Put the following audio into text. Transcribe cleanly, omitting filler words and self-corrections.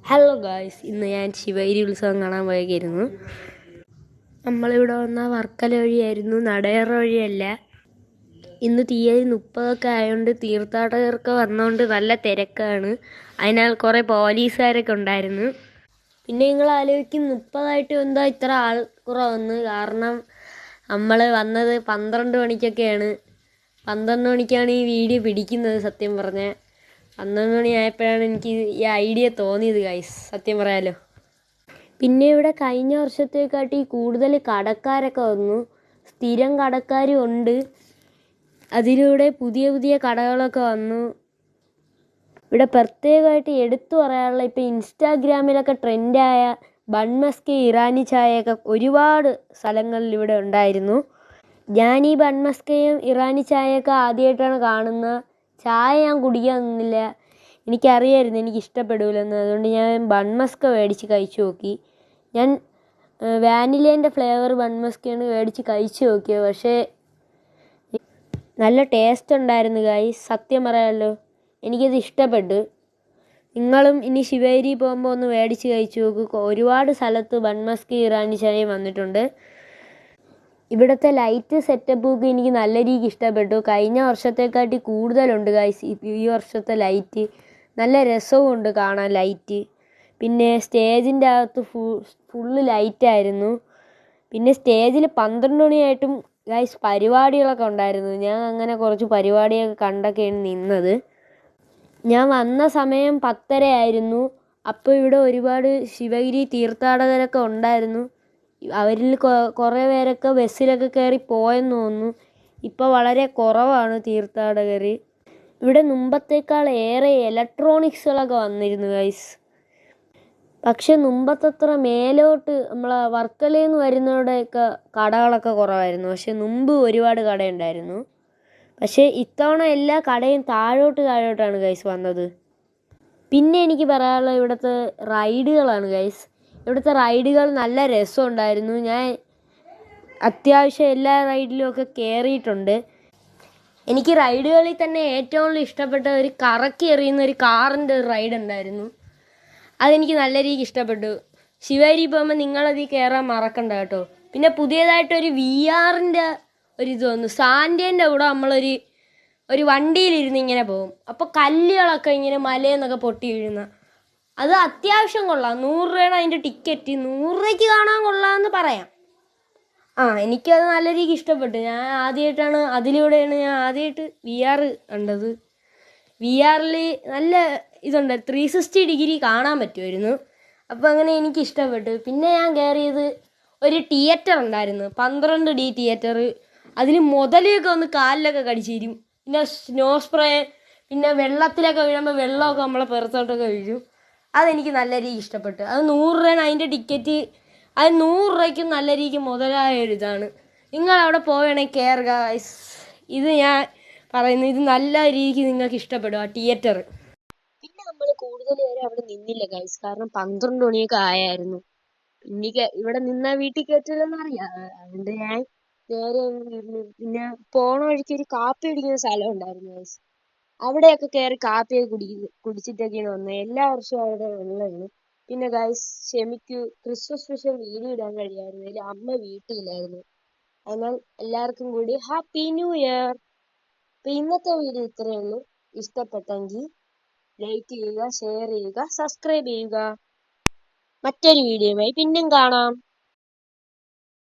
Hello guys, ഇന്ന് ഞാൻ ശിവഗിരി ഉത്സവം കാണാൻ പോയേക്കായിരുന്നു. നമ്മളിവിടെ വന്ന വർക്കല വഴിയായിരുന്നു, നടയറ വഴിയല്ല. ഇന്ന് തീയതി 30 ആയതുകൊണ്ട് തീർത്ഥാടകർക്ക് വന്നുകൊണ്ട് നല്ല തിരക്കാണ്. അതിനാൽ കുറേ പോലീസുകാരൊക്കെ ഉണ്ടായിരുന്നു. പിന്നെ നിങ്ങൾ ആലോചിക്കും 30 എന്താ ഇത്ര ആൾ കുറവെന്ന്. കാരണം നമ്മൾ വന്നത് 12 മണിക്കൊക്കെയാണ്. 12 മണിക്കാണ് ഈ വീഡിയോ പിടിക്കുന്നത്. സത്യം പറഞ്ഞാൽ 12 മണിയായപ്പോഴാണ് എനിക്ക് ഈ ഐഡിയ തോന്നിയത് ഗൈസ്, സത്യം പറയാലോ. പിന്നെ ഇവിടെ കഴിഞ്ഞ വർഷത്തെക്കാട്ടി കൂടുതൽ കടക്കാരൊക്കെ വന്നു. സ്ഥിരം കടക്കാരും ഉണ്ട്. അതിലൂടെ പുതിയ പുതിയ കടകളൊക്കെ വന്നു. ഇവിടെ പ്രത്യേകമായിട്ട് എടുത്തു പറയാനുള്ള, ഇപ്പോൾ ഇൻസ്റ്റാഗ്രാമിലൊക്കെ ട്രെൻഡായ ബൺമസ്ക് ഇറാനി ചായയൊക്കെ ഒരുപാട് സ്ഥലങ്ങളിൽ ഇവിടെ ഉണ്ടായിരുന്നു. ഞാൻ ഈ ബൺമസ്കയും ഇറാനി ചായയൊക്കെ ആദ്യമായിട്ടാണ് കാണുന്നത്. ചായ ഞാൻ കുടിക്കാൻ നിന്നില്ല, എനിക്കറിയായിരുന്നു എനിക്ക് ഇഷ്ടപ്പെടില്ലെന്ന്. അതുകൊണ്ട് ഞാൻ ബൺമസ്ക മേടിച്ച് കഴിച്ചു നോക്കി. ഞാൻ വാനിലേൻ്റെ ഫ്ലേവർ ബൺമസ്കയാണ് മേടിച്ച് കഴിച്ചു നോക്കിയത്. പക്ഷേ നല്ല ടേസ്റ്റ് ഉണ്ടായിരുന്നു ഗൈസ്, സത്യം പറയാമല്ലോ. എനിക്കത് ഇഷ്ടപ്പെട്ടു. നിങ്ങളും ഇനി ശിവഗിരി പോകുമ്പോൾ ഒന്ന് മേടിച്ച് കഴിച്ചു നോക്കുക. ഒരുപാട് സ്ഥലത്ത് ബൺമസ്ക് ഇറാനി ചായയും വന്നിട്ടുണ്ട്. ഇവിടുത്തെ ലൈറ്റ് സെറ്റപ്പൊക്കെ എനിക്ക് നല്ല രീതിക്ക് ഇഷ്ടപ്പെട്ടു. കഴിഞ്ഞ വർഷത്തെക്കാട്ടി കൂടുതലുണ്ട് ഗൈസ് ഈ വർഷത്തെ ലൈറ്റ്. നല്ല രസവും ഉണ്ട് കാണാൻ ലൈറ്റ്. പിന്നെ സ്റ്റേജിൻ്റെ അകത്ത് ഫുള്ള് ലൈറ്റായിരുന്നു. പിന്നെ സ്റ്റേജിൽ 12 മണിയായിട്ടും ഗൈസ് പരിപാടികളൊക്കെ ഉണ്ടായിരുന്നു. ഞാൻ അങ്ങനെ കുറച്ച് പരിപാടിയൊക്കെ കണ്ടൊക്കെയാണ് നിന്നത്. ഞാൻ വന്ന സമയം 10:30 ആയിരുന്നു. അപ്പോൾ ഇവിടെ ഒരുപാട് ശിവഗിരി തീർത്ഥാടകരൊക്കെ ഉണ്ടായിരുന്നു. അവരിൽ കുറേ പേരൊക്കെ ബസ്സിലൊക്കെ കയറി പോയെന്ന് തോന്നുന്നു. ഇപ്പോൾ വളരെ കുറവാണ് തീർത്ഥാടകർ. ഇവിടെ മുമ്പത്തേക്കാൾ ഏറെ ഇലക്ട്രോണിക്സുകളൊക്കെ വന്നിരുന്നു ഗൈസ്. പക്ഷെ മുമ്പത്തത്ര മേലോട്ട് നമ്മളെ വർക്കലയിൽ നിന്ന് വരുന്നവിടെയൊക്കെ കടകളൊക്കെ കുറവായിരുന്നു. പക്ഷെ മുമ്പ് ഒരുപാട് കടയുണ്ടായിരുന്നു. പക്ഷേ ഇത്തവണ എല്ലാ കടയും താഴോട്ടാണ് ഗൈസ് വന്നത്. പിന്നെ എനിക്ക് പറയാനുള്ള ഇവിടുത്തെ റൈഡുകളാണ് ഗൈസ്. ഇവിടുത്തെ റൈഡുകൾ നല്ല രസമുണ്ടായിരുന്നു. ഞാൻ അത്യാവശ്യം എല്ലാ റൈഡിലും ഒക്കെ കയറിയിട്ടുണ്ട്. എനിക്ക് റൈഡുകളിൽ തന്നെ ഏറ്റവും കൂടുതൽ ഇഷ്ടപ്പെട്ട ഒരു കറക്കി എറിയുന്ന ഒരു കാറിൻ്റെ ഒരു റൈഡ് ഉണ്ടായിരുന്നു. അതെനിക്ക് നല്ല രീതിക്ക് ഇഷ്ടപ്പെട്ടു. ശിവഗിരി പോകുമ്പോൾ നിങ്ങളതിൽ കയറാൻ മറക്കണ്ട കേട്ടോ. പിന്നെ പുതിയതായിട്ടൊരു VR-ൻ്റെ ഒരിത് വന്നു. സാൻഡേൻ്റെ കൂടെ നമ്മളൊരു വണ്ടിയിലിരുന്ന് ഇങ്ങനെ പോകും. അപ്പോൾ കല്ലുകളൊക്കെ ഇങ്ങനെ മലയെന്നൊക്കെ പൊട്ടി വീഴുന്ന, അത് അത്യാവശ്യം കൊള്ളാം. 100 രൂപയാണ് അതിൻ്റെ ടിക്കറ്റ്. 100 രൂപയ്ക്ക് കാണാൻ കൊള്ളാമെന്ന് പറയാം. എനിക്കത് നല്ല രീതിക്ക് ഇഷ്ടപ്പെട്ടു. അതിലൂടെയാണ് ഞാൻ ആദ്യമായിട്ട് VR കണ്ടത്. VR-ൽ നല്ല ഇതുണ്ട്, 360 ഡിഗ്രി കാണാൻ പറ്റുമായിരുന്നു. അപ്പോൾ അങ്ങനെ എനിക്ക് ഇഷ്ടപ്പെട്ടു. പിന്നെ ഞാൻ കയറിയത് ഒരു തിയേറ്റർ ഉണ്ടായിരുന്നു, 12D തിയേറ്റർ. അതിൽ മുതലൊക്കെ ഒന്ന് കാലിലൊക്കെ കടിച്ചു തരും. പിന്നെ സ്നോ സ്പ്രേ, പിന്നെ വെള്ളത്തിലൊക്കെ വീഴുമ്പോൾ വെള്ളമൊക്കെ നമ്മളെ പുറത്തോട്ടൊക്കെ വീഴും. അതെനിക്ക് നല്ല രീതിക്ക് ഇഷ്ടപ്പെട്ടു. അത് 100 രൂപയാണ് അതിൻ്റെ ടിക്കറ്റ്. അത് 100 രൂപയ്ക്കും നല്ല രീതിക്ക് മുതലായ ഒരിതാണ്. നിങ്ങളവിടെ പോവുകയാണെങ്കിൽ കയറുക. ഇത് ഞാൻ പറയുന്നത്, ഇത് നല്ല രീതിക്ക് നിങ്ങൾക്ക് ഇഷ്ടപ്പെടും ആ തിയേറ്റർ. പിന്നെ നമ്മൾ കൂടുതൽ നേരം അവിടെ നിന്നില്ല ഗൈസ്, കാരണം 12 മണിയൊക്കെ ആയായിരുന്നു. ഇവിടെ നിന്ന വീട്ടിൽ കയറ്റില്ലെന്ന് അറിയാം. അതുകൊണ്ട് ഞാൻ നേരെ ഇരുന്നു. പിന്നെ പോണ വഴിക്ക് ഒരു കാപ്പി കുടിക്കുന്ന സ്ഥലം ഉണ്ടായിരുന്നു ഗൈസ്. അവിടെയൊക്കെ കയറി കാപ്പിയൊക്കെ കുടിച്ചിട്ടൊക്കെയാണ് വന്നത്. എല്ലാ വർഷവും അവിടെ ഉള്ളതാണ്. പിന്നെ ഗൈസ് ക്ഷമിക്കൂ, ക്രിസ്മസ് സ്പെഷ്യൽ വീഡിയോ ഇടാൻ കഴിയായിരുന്നു. അമ്മ വീട്ടിലായിരുന്നു. അതിനാൽ എല്ലാവർക്കും കൂടി ഹാപ്പി ന്യൂ ഇയർ. അപ്പോൾ ഇന്നത്തെ വീഡിയോ ഇത്രയേ ഉള്ളൂ. ഇഷ്ടപ്പെട്ടെങ്കിൽ ലൈക്ക് ചെയ്യുക, ഷെയർ ചെയ്യുക, സബ്സ്ക്രൈബ് ചെയ്യുക. മറ്റൊരു വീഡിയോയുമായി പിന്നെയും കാണാം.